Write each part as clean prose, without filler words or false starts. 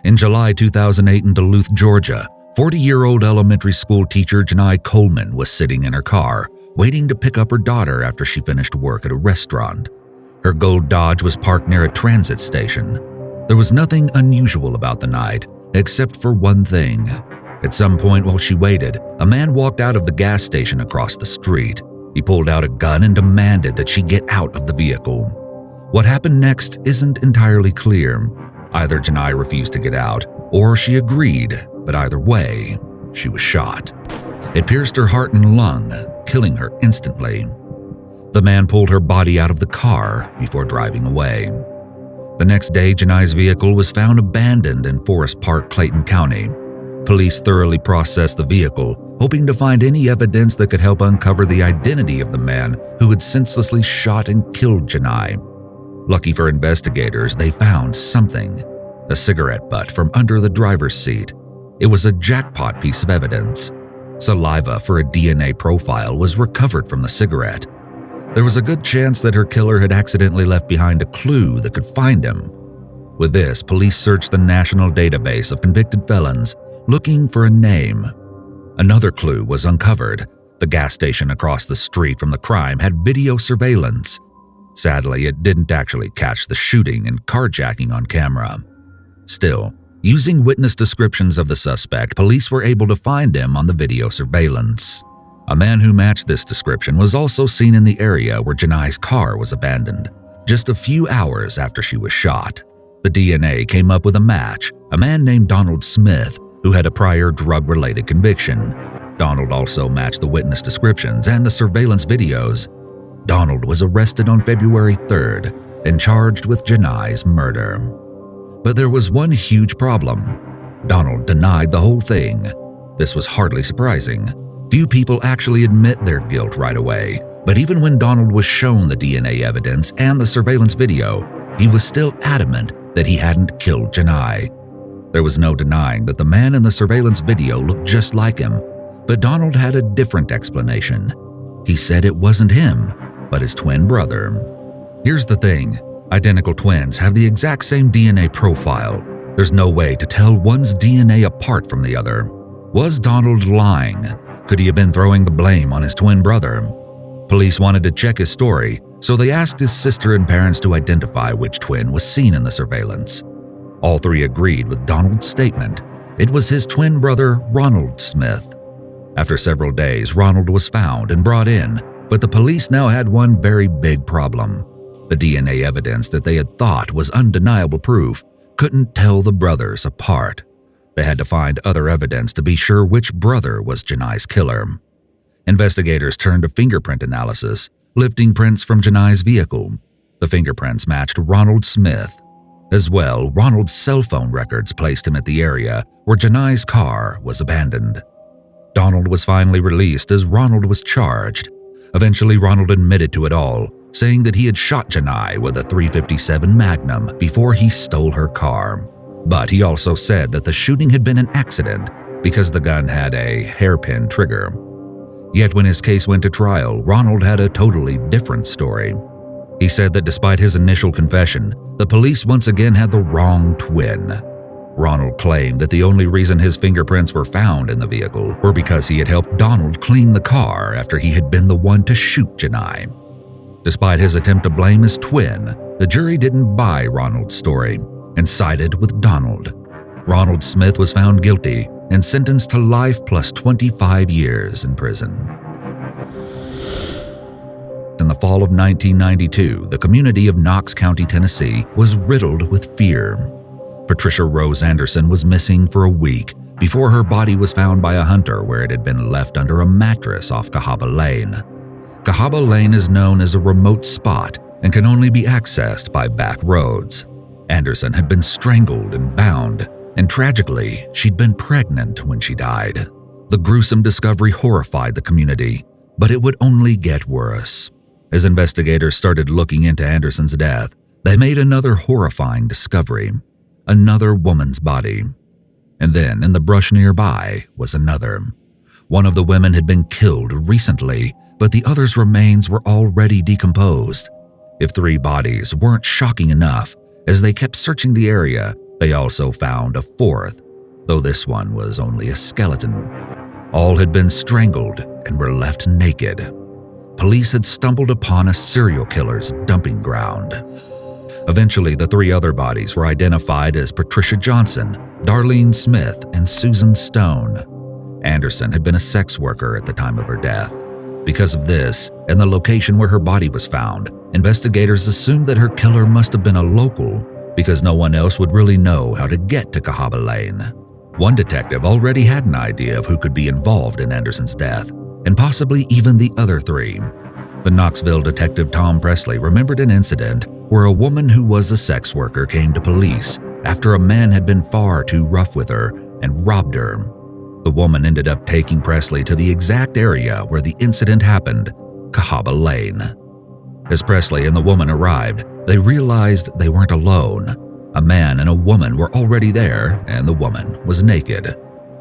In July 2008 in Duluth, Georgia, 40-year-old elementary school teacher Janai Coleman was sitting in her car, waiting to pick up her daughter after she finished work at a restaurant. Her gold Dodge was parked near a transit station. There was nothing unusual about the night, except for one thing. At some point while she waited, a man walked out of the gas station across the street. He pulled out a gun and demanded that she get out of the vehicle. What happened next isn't entirely clear. Either Janai refused to get out, or she agreed, but either way, she was shot. It pierced her heart and lung, killing her instantly. The man pulled her body out of the car before driving away. The next day, Janai's vehicle was found abandoned in Forest Park, Clayton County. Police thoroughly processed the vehicle, hoping to find any evidence that could help uncover the identity of the man who had senselessly shot and killed Janai. Lucky for investigators, they found something: a cigarette butt from under the driver's seat. It was a jackpot piece of evidence. Saliva for a DNA profile was recovered from the cigarette. There was a good chance that her killer had accidentally left behind a clue that could find him. With this, police searched the national database of convicted felons, looking for a name. Another clue was uncovered. The gas station across the street from the crime had video surveillance. Sadly, it didn't actually catch the shooting and carjacking on camera. Still, using witness descriptions of the suspect, police were able to find him on the video surveillance. A man who matched this description was also seen in the area where Janai's car was abandoned, just a few hours after she was shot. The DNA came up with a match: a man named Donald Smith, who had a prior drug-related conviction. Donald also matched the witness descriptions and the surveillance videos. Donald was arrested on February 3rd and charged with Janai's murder. But there was one huge problem. Donald denied the whole thing. This was hardly surprising. Few people actually admit their guilt right away, but even when Donald was shown the DNA evidence and the surveillance video, he was still adamant that he hadn't killed Janai. There was no denying that the man in the surveillance video looked just like him, but Donald had a different explanation. He said it wasn't him, but his twin brother. Here's the thing: identical twins have the exact same DNA profile. There's no way to tell one's DNA apart from the other. Was Donald lying? Could he have been throwing the blame on his twin brother? Police wanted to check his story, so they asked his sister and parents to identify which twin was seen in the surveillance. All three agreed with Donald's statement. It was his twin brother, Ronald Smith. After several days, Ronald was found and brought in, but the police now had one very big problem. The DNA evidence that they had thought was undeniable proof couldn't tell the brothers apart. They had to find other evidence to be sure which brother was Janai's killer. Investigators turned to fingerprint analysis, lifting prints from Janai's vehicle. The fingerprints matched Ronald Smith. As well, Ronald's cell phone records placed him at the area where Janai's car was abandoned. Donald was finally released as Ronald was charged. Eventually, Ronald admitted to it all, saying that he had shot Janai with a .357 Magnum before he stole her car. But he also said that the shooting had been an accident because the gun had a hairpin trigger. Yet when his case went to trial, Ronald had a totally different story. He said that despite his initial confession, the police once again had the wrong twin. Ronald claimed that the only reason his fingerprints were found in the vehicle were because he had helped Donald clean the car after he had been the one to shoot Janai. Despite his attempt to blame his twin, the jury didn't buy Ronald's story and sided with Donald. Ronald Smith was found guilty and sentenced to life plus 25 years in prison. In the fall of 1992, the community of Knox County, Tennessee was riddled with fear. Patricia Rose Anderson was missing for a week before her body was found by a hunter where it had been left under a mattress off Cahaba Lane. Cahaba Lane is known as a remote spot and can only be accessed by back roads. Anderson had been strangled and bound, and tragically, she'd been pregnant when she died. The gruesome discovery horrified the community, but it would only get worse. As investigators started looking into Anderson's death, they made another horrifying discovery: another woman's body. And then, in the brush nearby, was another. One of the women had been killed recently, but the other's remains were already decomposed. If 3 bodies weren't shocking enough, as they kept searching the area, They also found a fourth, though this one was only a skeleton. All had been strangled and were left naked. Police had stumbled upon a serial killer's dumping ground. Eventually, the three other bodies were identified as Patricia Johnson, Darlene Smith, and Susan Stone. Anderson had been a sex worker at the time of her death. Because of this, and the location where her body was found, investigators assumed that her killer must have been a local, because no one else would really know how to get to Cahaba Lane. One detective already had an idea of who could be involved in Anderson's death, and possibly even the other three. The Knoxville detective Tom Presley remembered an incident where a woman who was a sex worker came to police after a man had been far too rough with her and robbed her. The woman ended up taking Presley to the exact area where the incident happened, Cahaba Lane. As Presley and the woman arrived, they realized they weren't alone. A man and a woman were already there, and the woman was naked.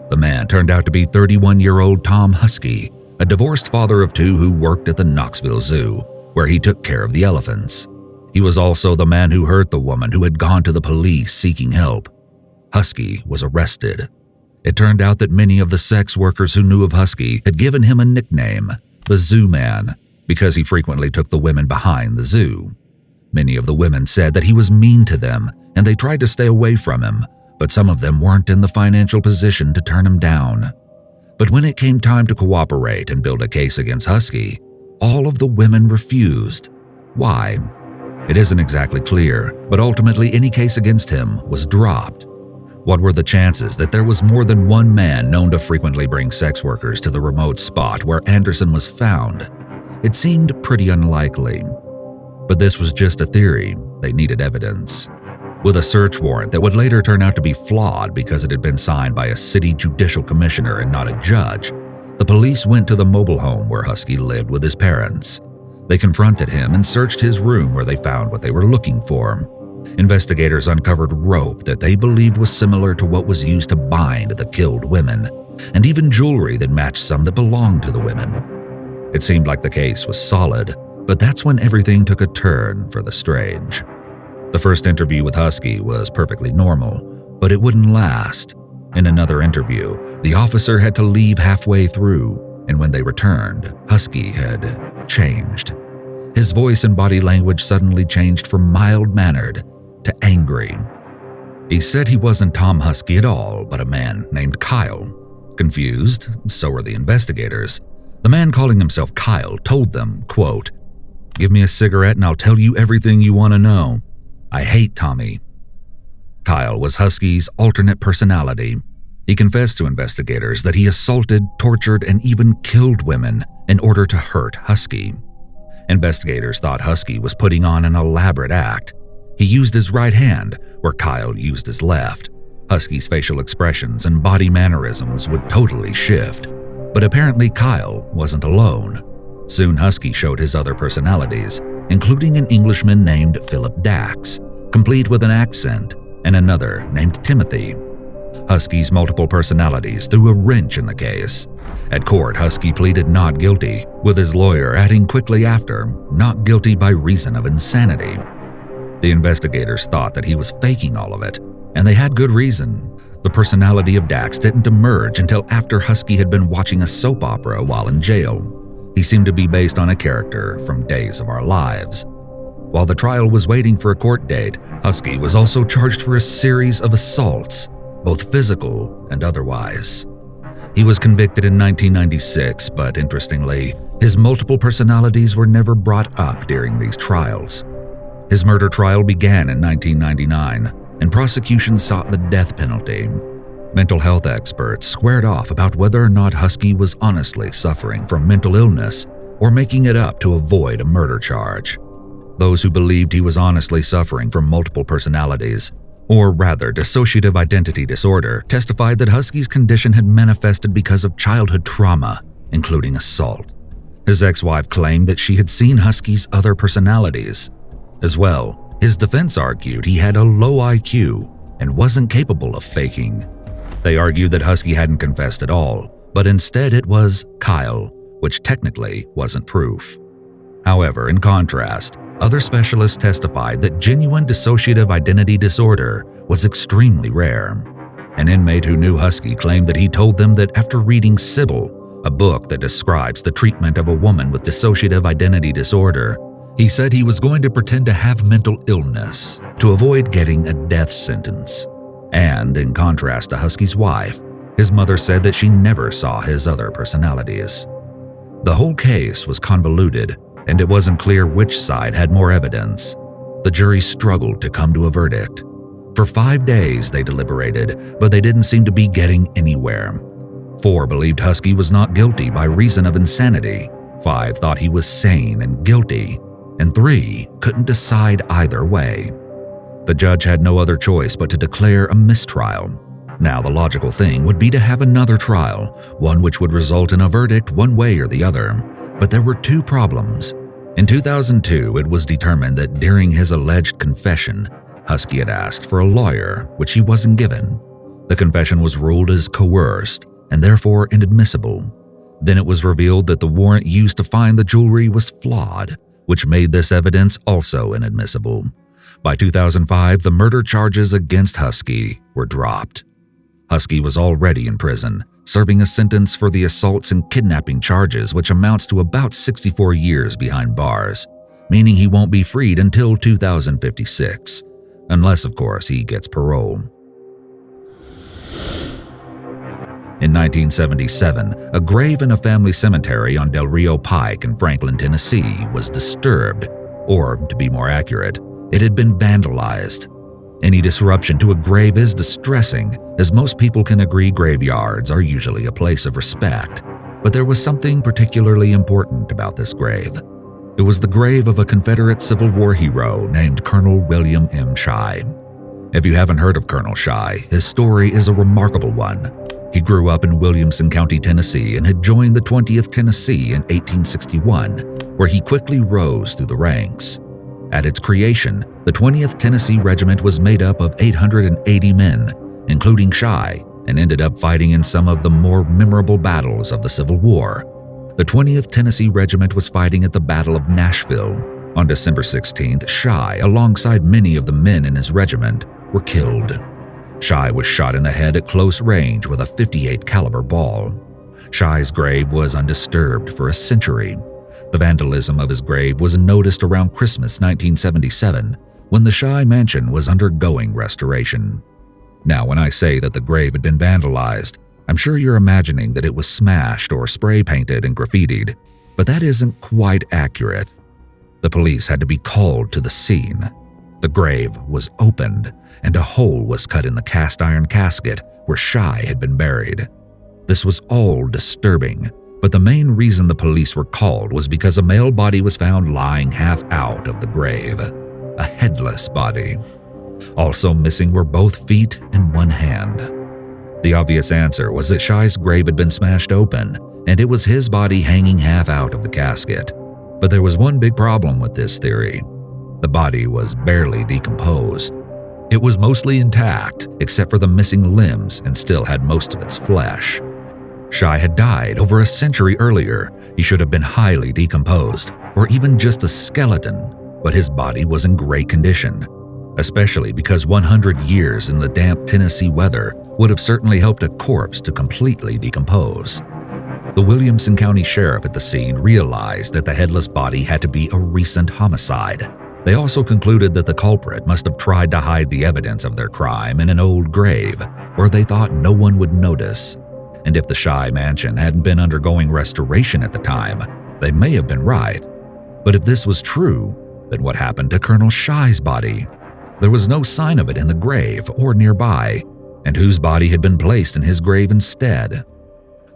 The man turned out to be 31-year-old Tom Husky, a divorced father of two who worked at the Knoxville Zoo, where he took care of the elephants. He was also the man who hurt the woman who had gone to the police seeking help. Husky was arrested. It turned out that many of the sex workers who knew of Husky had given him a nickname, the Zoo Man, because he frequently took the women behind the zoo. Many of the women said that he was mean to them and they tried to stay away from him, but some of them weren't in the financial position to turn him down. But when it came time to cooperate and build a case against Husky, all of the women refused. Why? It isn't exactly clear, but ultimately any case against him was dropped. What were the chances that there was more than one man known to frequently bring sex workers to the remote spot where Anderson was found? It seemed pretty unlikely. But this was just a theory. They needed evidence. With a search warrant that would later turn out to be flawed because it had been signed by a city judicial commissioner and not a judge, the police went to the mobile home where Husky lived with his parents. They confronted him and searched his room where they found what they were looking for. Investigators uncovered rope that they believed was similar to what was used to bind the killed women, and even jewelry that matched some that belonged to the women. It seemed like the case was solid, but that's when everything took a turn for the strange. The first interview with Husky was perfectly normal, but it wouldn't last. In another interview, the officer had to leave halfway through, and when they returned, Husky had changed. His voice and body language suddenly changed from mild-mannered to angry. He said he wasn't Tom Husky at all, but a man named Kyle. Confused, so were the investigators. The man calling himself Kyle told them, quote, "Give me a cigarette and I'll tell you everything you want to know. I hate Tommy." Kyle was Husky's alternate personality. He confessed to investigators that he assaulted, tortured, and even killed women in order to hurt Husky. Investigators thought Husky was putting on an elaborate act. He used his right hand, where Kyle used his left. Husky's facial expressions and body mannerisms would totally shift. But apparently Kyle wasn't alone. Soon Husky showed his other personalities, including an Englishman named Philip Dax, complete with an accent, and another named Timothy. Husky's multiple personalities threw a wrench in the case. At court, Husky pleaded not guilty, with his lawyer adding quickly after, not guilty by reason of insanity. The investigators thought that he was faking all of it, and they had good reason. The personality of Dax didn't emerge until after Husky had been watching a soap opera while in jail. He seemed to be based on a character from Days of Our Lives. While the trial was waiting for a court date, Husky was also charged for a series of assaults, both physical and otherwise. He was convicted in 1996, but interestingly, his multiple personalities were never brought up during these trials. His murder trial began in 1999, and prosecution sought the death penalty. Mental health experts squared off about whether or not Husky was honestly suffering from mental illness or making it up to avoid a murder charge. Those who believed he was honestly suffering from multiple personalities, or rather dissociative identity disorder, testified that Husky's condition had manifested because of childhood trauma, including assault. His ex-wife claimed that she had seen Husky's other personalities. As well, his defense argued he had a low IQ and wasn't capable of faking. They argued that Husky hadn't confessed at all, but instead it was Kyle, which technically wasn't proof. However, in contrast, Other specialists testified that genuine dissociative identity disorder was extremely rare. An inmate who knew Husky claimed that he told them that after reading Sybil, a book that describes the treatment of a woman with dissociative identity disorder, he said he was going to pretend to have mental illness to avoid getting a death sentence. And in contrast to Husky's wife, his mother said that she never saw his other personalities. The whole case was convoluted, and it wasn't clear which side had more evidence. The jury struggled to come to a verdict. For 5 days they deliberated, but they didn't seem to be getting anywhere. 4 believed Husky was not guilty by reason of insanity, 5 thought he was sane and guilty, and 3 couldn't decide either way. The judge had no other choice but to declare a mistrial. Now the logical thing would be to have another trial, one which would result in a verdict one way or the other. But there were 2 problems. In 2002, it was determined that during his alleged confession, Husky had asked for a lawyer, which he wasn't given. The confession was ruled as coerced and therefore inadmissible. Then it was revealed that the warrant used to find the jewelry was flawed, which made this evidence also inadmissible. By 2005, the murder charges against Husky were dropped. Husky was already in prison, serving a sentence for the assaults and kidnapping charges, which amounts to about 64 years behind bars, meaning he won't be freed until 2056, unless, of course, he gets parole. In 1977, a grave in a family cemetery on Del Rio Pike in Franklin, Tennessee, was disturbed, or, to be more accurate, it had been vandalized. Any disruption to a grave is distressing, as most people can agree graveyards are usually a place of respect. But there was something particularly important about this grave. It was the grave of a Confederate Civil War hero named Colonel William M. Shai. If you haven't heard of Colonel Shai, his story is a remarkable one. He grew up in Williamson County, Tennessee, and had joined the 20th Tennessee in 1861, where he quickly rose through the ranks. At its creation, the 20th Tennessee Regiment was made up of 880 men, including Shai, and ended up fighting in some of the more memorable battles of the Civil War. The 20th Tennessee Regiment was fighting at the Battle of Nashville. On December 16th, Shai, alongside many of the men in his regiment, were killed. Shai was shot in the head at close range with a .58 caliber ball. Shai's grave was undisturbed for a century. The vandalism of his grave was noticed around Christmas 1977, when the Shai Mansion was undergoing restoration. Now, when I say that the grave had been vandalized, I'm sure you're imagining that it was smashed or spray painted and graffitied, but that isn't quite accurate. The police had to be called to the scene. The grave was opened, and a hole was cut in the cast iron casket where Shai had been buried. This was all disturbing, but the main reason the police were called was because a male body was found lying half out of the grave, a headless body. Also missing were both feet and one hand. The obvious answer was that Shai's grave had been smashed open, and it was his body hanging half out of the casket. But there was one big problem with this theory. The body was barely decomposed. It was mostly intact, except for the missing limbs, and still had most of its flesh. Shai had died over a century earlier. He should have been highly decomposed, or even just a skeleton, but his body was in great condition, especially because 100 years in the damp Tennessee weather would have certainly helped a corpse to completely decompose. The Williamson County Sheriff at the scene realized that the headless body had to be a recent homicide. They also concluded that the culprit must have tried to hide the evidence of their crime in an old grave where they thought no one would notice. And if the Shai Mansion hadn't been undergoing restoration at the time, they may have been right. But if this was true, then what happened to Colonel Shai's body? There was no sign of it in the grave or nearby, and whose body had been placed in his grave instead?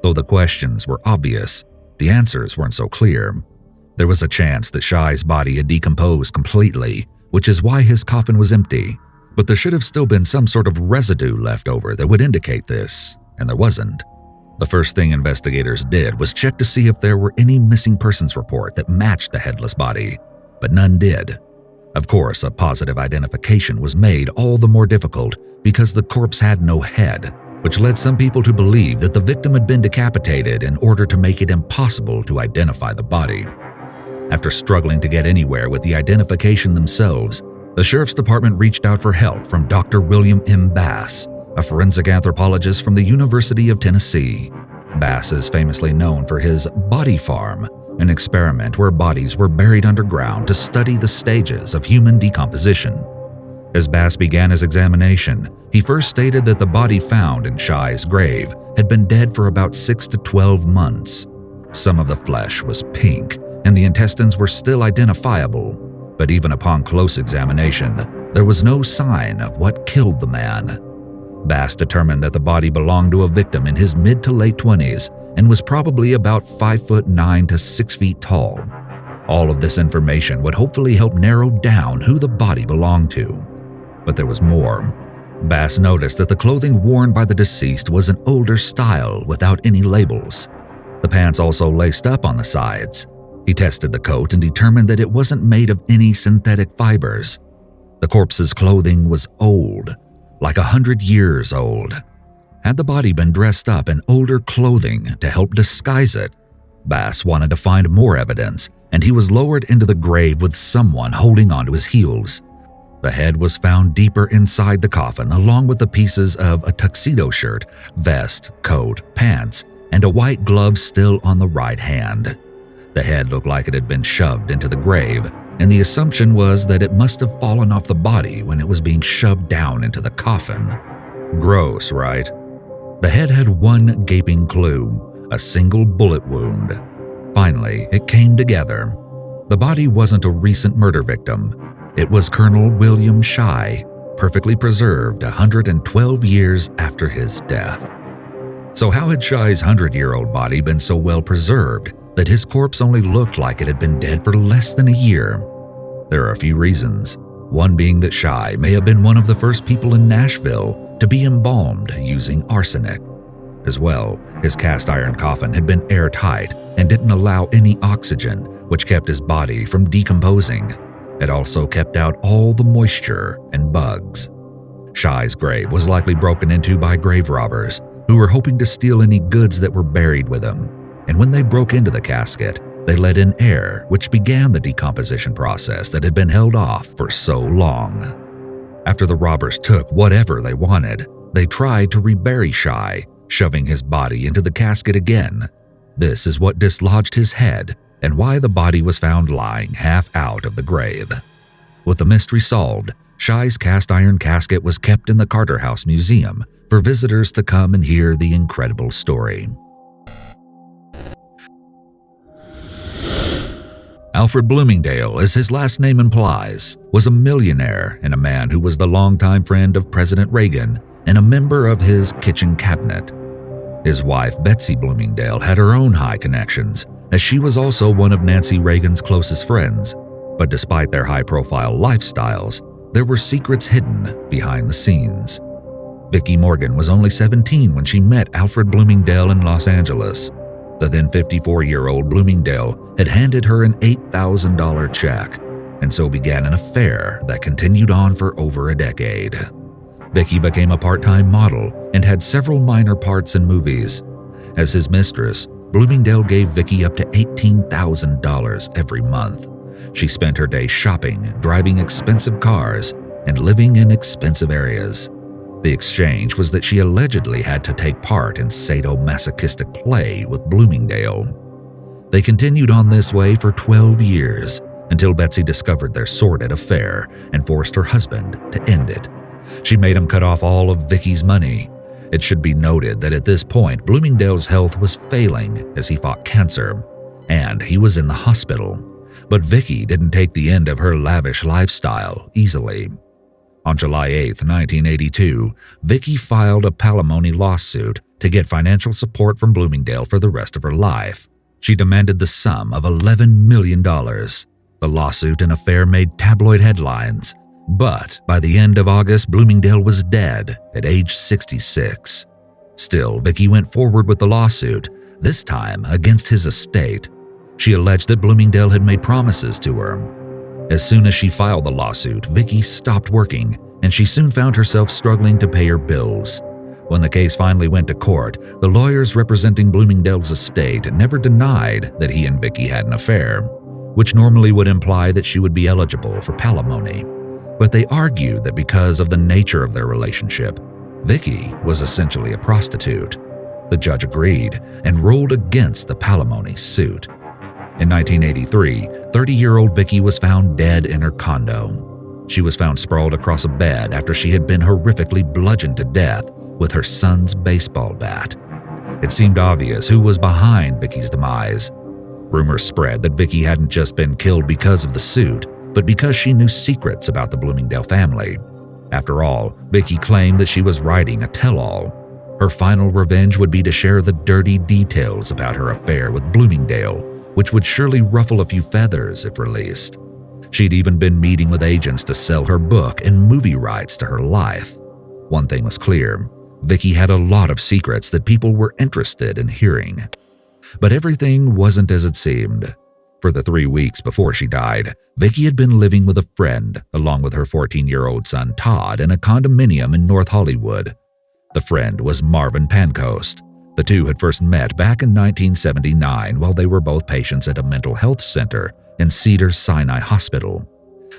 Though the questions were obvious, the answers weren't so clear. There was a chance that Shai's body had decomposed completely, which is why his coffin was empty. But there should have still been some sort of residue left over that would indicate this, and there wasn't. The first thing investigators did was check to see if there were any missing persons report that matched the headless body, but none did. Of course, a positive identification was made all the more difficult because the corpse had no head, which led some people to believe that the victim had been decapitated in order to make it impossible to identify the body. After struggling to get anywhere with the identification themselves, the sheriff's department reached out for help from Dr. William M. Bass, a forensic anthropologist from the University of Tennessee. Bass is famously known for his body farm, an experiment where bodies were buried underground to study the stages of human decomposition. As Bass began his examination, he first stated that the body found in Shy's grave had been dead for about 6 to 12 months. Some of the flesh was pink, and the intestines were still identifiable, but even upon close examination, there was no sign of what killed the man. Bass determined that the body belonged to a victim in his mid to late 20s and was probably about 5'9" to 6 feet tall. All of this information would hopefully help narrow down who the body belonged to. But there was more. Bass noticed that the clothing worn by the deceased was an older style without any labels. The pants also laced up on the sides. He tested the coat and determined that it wasn't made of any synthetic fibers. The corpse's clothing was old, like 100 years old. Had the body been dressed up in older clothing to help disguise it? Bass wanted to find more evidence, and he was lowered into the grave with someone holding onto his heels. The head was found deeper inside the coffin, along with the pieces of a tuxedo shirt, vest, coat, pants, and a white glove still on the right hand. The head looked like it had been shoved into the grave, and the assumption was that it must have fallen off the body when it was being shoved down into the coffin. Gross, right? The head had one gaping clue, a single bullet wound. Finally, it came together. The body wasn't a recent murder victim. It was Colonel William Shy, perfectly preserved 112 years after his death. So how had Shy's 100-year-old body been so well preserved that his corpse only looked like it had been dead for less than a year? There are a few reasons, one being that Shy may have been one of the first people in Nashville to be embalmed using arsenic. As well, his cast iron coffin had been airtight and didn't allow any oxygen, which kept his body from decomposing. It also kept out all the moisture and bugs. Shy's grave was likely broken into by grave robbers who were hoping to steal any goods that were buried with him. And when they broke into the casket, they let in air, which began the decomposition process that had been held off for so long. After the robbers took whatever they wanted, they tried to rebury Shy, shoving his body into the casket again. This is what dislodged his head and why the body was found lying half out of the grave. With the mystery solved, Shy's cast iron casket was kept in the Carter House Museum for visitors to come and hear the incredible story. Alfred Bloomingdale, as his last name implies, was a millionaire and a man who was the longtime friend of President Reagan and a member of his kitchen cabinet. His wife, Betsy Bloomingdale, had her own high connections, as she was also one of Nancy Reagan's closest friends. But despite their high-profile lifestyles, there were secrets hidden behind the scenes. Vicki Morgan was only 17 when she met Alfred Bloomingdale in Los Angeles. The then 54-year-old Bloomingdale had handed her an $8,000 check, and so began an affair that continued on for over a decade. Vicki became a part-time model and had several minor parts in movies. As his mistress, Bloomingdale gave Vicki up to $18,000 every month. She spent her day shopping, driving expensive cars, and living in expensive areas. The exchange was that she allegedly had to take part in sadomasochistic play with Bloomingdale. They continued on this way for 12 years until Betsy discovered their sordid affair and forced her husband to end it. She made him cut off all of Vicki's money. It should be noted that at this point, Bloomingdale's health was failing as he fought cancer, and he was in the hospital. But Vicki didn't take the end of her lavish lifestyle easily. On July 8, 1982, Vicki filed a palimony lawsuit to get financial support from Bloomingdale for the rest of her life. She demanded the sum of $11 million. The lawsuit and affair made tabloid headlines, but by the end of August, Bloomingdale was dead at age 66. Still, Vicki went forward with the lawsuit, this time against his estate. She alleged that Bloomingdale had made promises to her. As soon as she filed the lawsuit, Vicki stopped working, and she soon found herself struggling to pay her bills. When the case finally went to court, the lawyers representing Bloomingdale's estate never denied that he and Vicki had an affair. which normally would imply that she would be eligible for palimony. But they argued that because of the nature of their relationship, Vicky was essentially a prostitute. The judge agreed and ruled against the palimony suit. In 1983, 30-year-old Vicky was found dead in her condo. She was found sprawled across a bed after she had been horrifically bludgeoned to death with her son's baseball bat. It seemed obvious who was behind Vicky's demise. Rumors spread that Vicky hadn't just been killed because of the suit, but because she knew secrets about the Bloomingdale family. After all, Vicky claimed that she was writing a tell-all. Her final revenge would be to share the dirty details about her affair with Bloomingdale, which would surely ruffle a few feathers if released. She'd even been meeting with agents to sell her book and movie rights to her life. One thing was clear: Vicky had a lot of secrets that people were interested in hearing. But everything wasn't as it seemed. For the 3 weeks before she died, Vicky had been living with a friend along with her 14-year-old son Todd in a condominium in North Hollywood. The friend was Marvin Pancoast. The two had first met back in 1979 while they were both patients at a mental health center in Cedars-Sinai Hospital.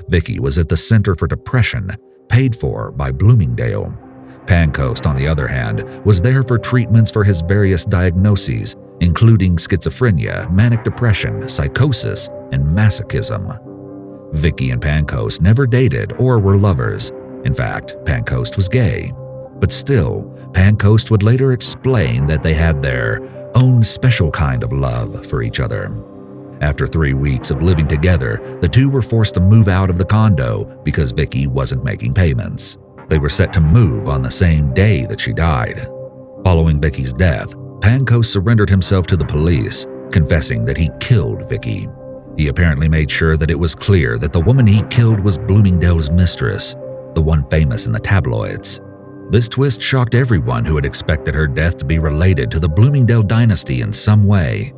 Vicky was at the Center for Depression, paid for by Bloomingdale. Pancoast, on the other hand, was there for treatments for his various diagnoses, including schizophrenia, manic depression, psychosis, and masochism. Vicky and Pancoast never dated or were lovers. In fact, Pancoast was gay. But still, Pancoast would later explain that they had their own special kind of love for each other. After 3 weeks of living together, the two were forced to move out of the condo because Vicky wasn't making payments. They were set to move on the same day that she died. Following Vicky's death, Pancoast surrendered himself to the police, confessing that he killed Vicky. He apparently made sure that it was clear that the woman he killed was Bloomingdale's mistress, the one famous in the tabloids. This twist shocked everyone who had expected her death to be related to the Bloomingdale dynasty in some way.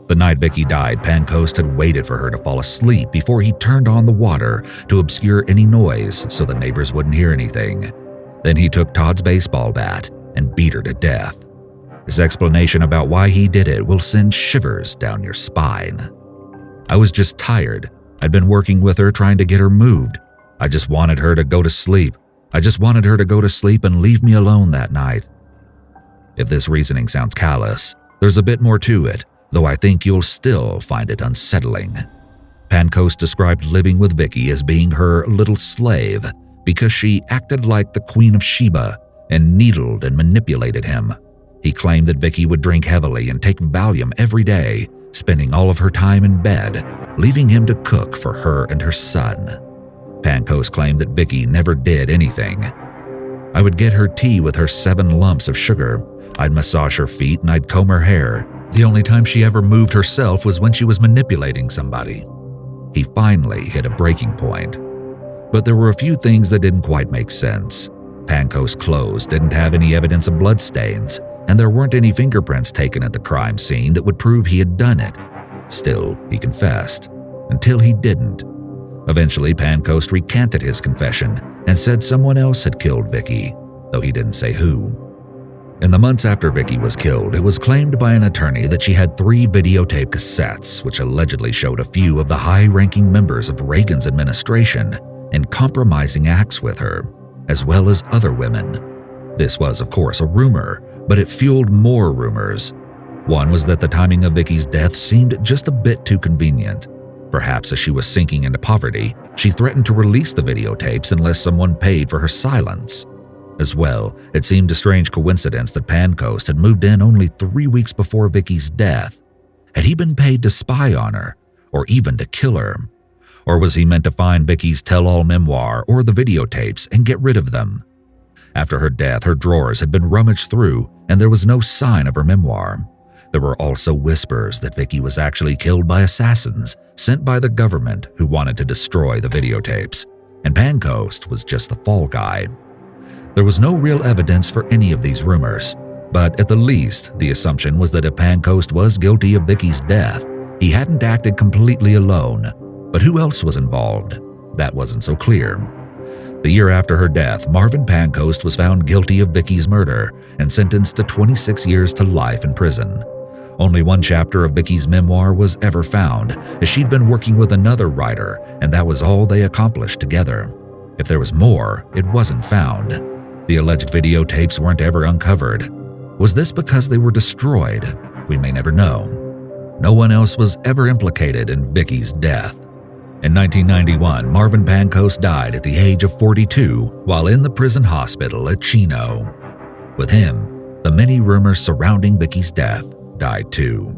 The night Vicky died, Pancoast had waited for her to fall asleep before he turned on the water to obscure any noise so the neighbors wouldn't hear anything. Then he took Todd's baseball bat and beat her to death. His explanation about why he did it will send shivers down your spine. "I was just tired. I'd been working with her trying to get her moved. I just wanted her to go to sleep. I just wanted her to go to sleep and leave me alone that night." If this reasoning sounds callous, there's a bit more to it, though I think you'll still find it unsettling. Pancoast described living with Vicky as being her little slave because she acted like the Queen of Sheba and needled and manipulated him. He claimed that Vicky would drink heavily and take Valium every day, spending all of her time in bed, leaving him to cook for her and her son. Pancoast claimed that Vicky never did anything. "I would get her tea with her 7 lumps of sugar. I'd massage her feet and I'd comb her hair. The only time she ever moved herself was when she was manipulating somebody." He finally hit a breaking point. But there were a few things that didn't quite make sense. Pancoast's clothes didn't have any evidence of bloodstains, and there weren't any fingerprints taken at the crime scene that would prove he had done it. Still, he confessed. Until he didn't. Eventually, Pancoast recanted his confession and said someone else had killed Vicky, though he didn't say who. In the months after Vicky was killed, it was claimed by an attorney that she had 3 videotape cassettes which allegedly showed a few of the high-ranking members of Reagan's administration in compromising acts with her, as well as other women. This was, of course, a rumor, but it fueled more rumors. One was that the timing of Vicky's death seemed just a bit too convenient. Perhaps as she was sinking into poverty, she threatened to release the videotapes unless someone paid for her silence. As well, it seemed a strange coincidence that Pancoast had moved in only 3 weeks before Vicky's death. Had he been paid to spy on her, or even to kill her? Or was he meant to find Vicky's tell-all memoir or the videotapes and get rid of them? After her death, her drawers had been rummaged through, and there was no sign of her memoir. There were also whispers that Vicky was actually killed by assassins sent by the government who wanted to destroy the videotapes, and Pancoast was just the fall guy. There was no real evidence for any of these rumors, but at the least, the assumption was that if Pancoast was guilty of Vicky's death, he hadn't acted completely alone. But who else was involved? That wasn't so clear. The year after her death, Marvin Pancoast was found guilty of Vicky's murder and sentenced to 26 years to life in prison. Only one chapter of Vicky's memoir was ever found, as she'd been working with another writer, and that was all they accomplished together. If there was more, it wasn't found. The alleged videotapes weren't ever uncovered. Was this because they were destroyed? We may never know. No one else was ever implicated in Vicky's death. In 1991, Marvin Pancos died at the age of 42 while in the prison hospital at Chino. With him, the many rumors surrounding Vicky's death died too.